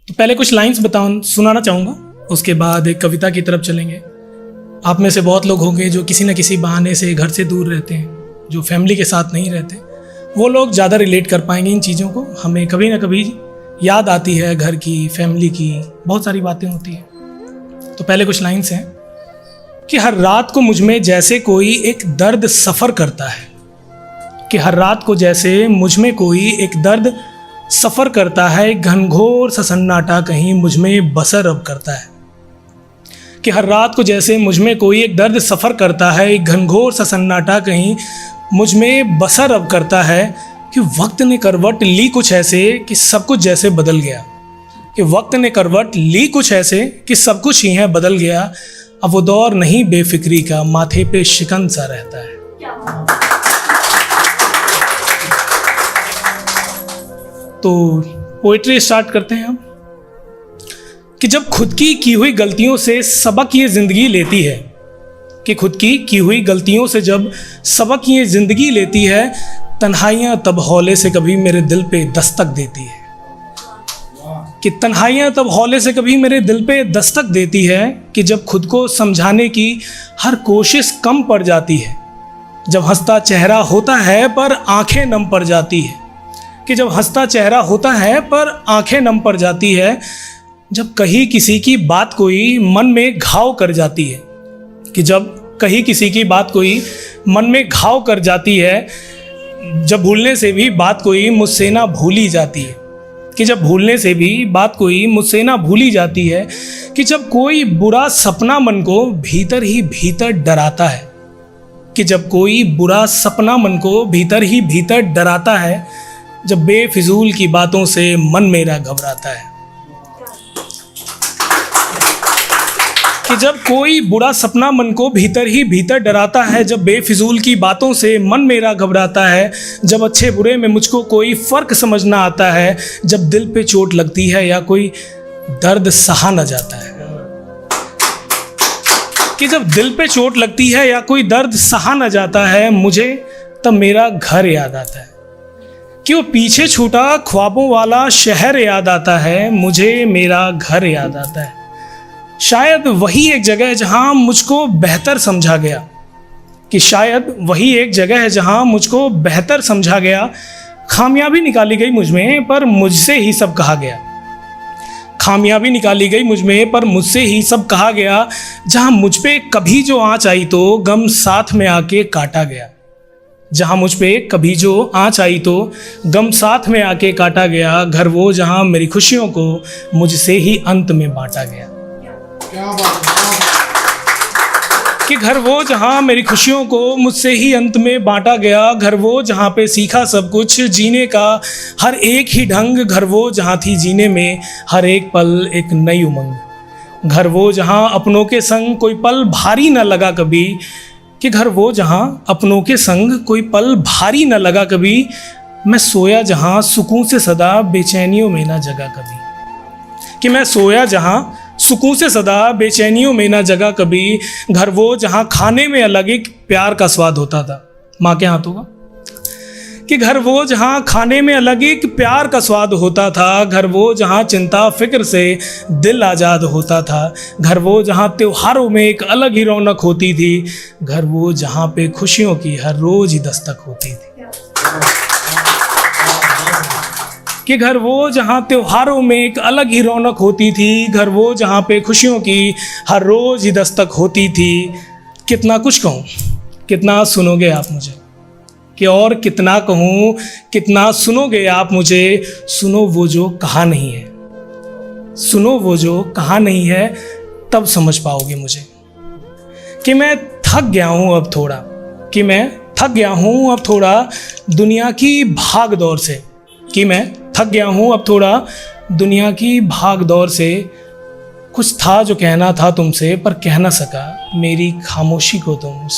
तो पहले कुछ लाइंस सुनाना चाहूँगा, उसके बाद एक कविता की तरफ चलेंगे। आप में से बहुत लोग होंगे जो किसी न किसी बहाने से घर से दूर रहते हैं, जो फैमिली के साथ नहीं रहते। वो लोग ज़्यादा रिलेट कर पाएंगे इन चीज़ों को। हमें कभी ना कभी याद आती है घर की, फैमिली की, बहुत सारी बातें होती हैं। तो पहले कुछ लाइंस हैं कि हर रात को मुझ में जैसे कोई एक दर्द सफ़र करता है, कि हर रात को जैसे मुझ में कोई एक दर्द सफ़र करता है, घनघोर सा सन्नाटा कहीं मुझ में बसर अब करता है। कि हर रात को जैसे मुझ में कोई एक दर्द सफ़र करता है, एक घनघोर सा सन्नाटा कहीं मुझ में बसर अब करता है। कि वक्त ने करवट ली कुछ ऐसे कि सब कुछ जैसे बदल गया, कि वक्त ने करवट ली कुछ ऐसे कि सब कुछ ही है बदल गया। अब वो दौर नहीं बेफिक्री का, माथे पे शिकन सा रहता है। तो पोइट्री स्टार्ट करते हैं हम कि जब खुद की हुई गलतियों से सबक ये ज़िंदगी लेती है, कि खुद की हुई गलतियों से जब सबक ये ज़िंदगी लेती है, तन्हाइयाँ तब हौले से कभी मेरे दिल पे दस्तक देती है। कि तन्हाइयाँ तब हौले से कभी मेरे दिल पे दस्तक देती है, कि जब खुद को समझाने की हर कोशिश कम पड़ जाती है, जब हंसता चेहरा होता है पर आंखें नम पड़ जाती है। कि जब हंसता चेहरा होता है पर आंखें नम पड़ जाती है, जब कहीं किसी की बात कोई मन में घाव कर जाती है। कि जब कहीं किसी की बात कोई मन में घाव कर जाती है, जब भूलने से भी बात कोई मुझसे ना भूली जाती है। कि जब भूलने से भी बात कोई मुझसे ना भूली जाती है। कि जब कोई बुरा सपना मन को भीतर ही भीतर डराता है, कि जब कोई बुरा सपना मन को भीतर ही भीतर डराता है, जब बेफिजूल की बातों से मन मेरा घबराता है। कि जब कोई बुरा सपना मन को भीतर ही भीतर डराता है, जब बेफिजूल की बातों से मन मेरा घबराता है, जब अच्छे बुरे में मुझको कोई फ़र्क समझ ना आता है, जब दिल पे चोट लगती है या कोई दर्द सहा न जाता है। कि जब दिल पे चोट लगती है या कोई दर्द सहा न जाता है, मुझे तब मेरा घर याद आता है। कि वो पीछे छूटा ख्वाबों वाला शहर याद आता है, मुझे मेरा घर याद आता है। शायद वही एक जगह है जहाँ मुझको बेहतर समझा गया, कि शायद वही एक जगह है जहाँ मुझको बेहतर समझा गया। खामियाबी निकाली गई मुझ में पर मुझसे ही सब कहा गया। खामियाबी निकाली गई मुझ में पर मुझसे ही सब कहा गया। जहाँ मुझ पे कभी जो आँच आई तो गम साथ में आके काटा गया। जहाँ मुझ पे कभी जो आँच आई तो गम साथ में आके काटा गया। घर वो जहाँ मेरी खुशियों को मुझसे ही अंत में बांटा गया। कि घर वो जहाँ मेरी खुशियों को मुझसे ही अंत में बांटा गया। घर वो जहाँ पे सीखा सब कुछ जीने का हर एक ही ढंग। घर वो जहाँ थी जीने में हर एक पल एक नई उमंग। घर वो जहाँ अपनों के संग कोई पल भारी न लगा कभी। कि घर वो जहाँ अपनों के संग कोई पल भारी न लगा कभी। मैं सोया जहाँ सुकून से सदा बेचैनियों में ना जगा कभी। कि मैं सोया जहाँ सुकून से सदा बेचैनियों में ना जगा कभी। घर वो जहाँ खाने में अलग एक प्यार का स्वाद होता था, माँ के हाथों का। कि घर वो जहाँ खाने में अलग एक प्यार का स्वाद होता था। घर वो जहाँ चिंता फिक्र से दिल आज़ाद होता था। घर वो जहाँ त्योहारों में एक अलग ही रौनक होती थी। घर वो जहाँ पे खुशियों की हर रोज़ ही दस्तक होती थी। कि घर वो जहाँ त्योहारों में एक अलग ही रौनक होती थी। घर वो जहाँ पे खुशियों की हर रोज़ ही दस्तक होती थी। कितना कुछ कहूँ, कितना सुनोगे आप मुझे, कि और कितना कहूँ, कितना सुनोगे आप मुझे। सुनो वो जो कहा नहीं है, सुनो वो जो कहा नहीं है, तब समझ पाओगे मुझे। कि मैं थक गया हूँ अब थोड़ा, कि मैं थक गया हूँ अब थोड़ा दुनिया की भाग दौड़ से। कि मैं थक गया हूँ अब थोड़ा दुनिया की भाग दौड़ से। कुछ था जो कहना था तुमसे पर कह ना सका, मेरी खामोशी को तुम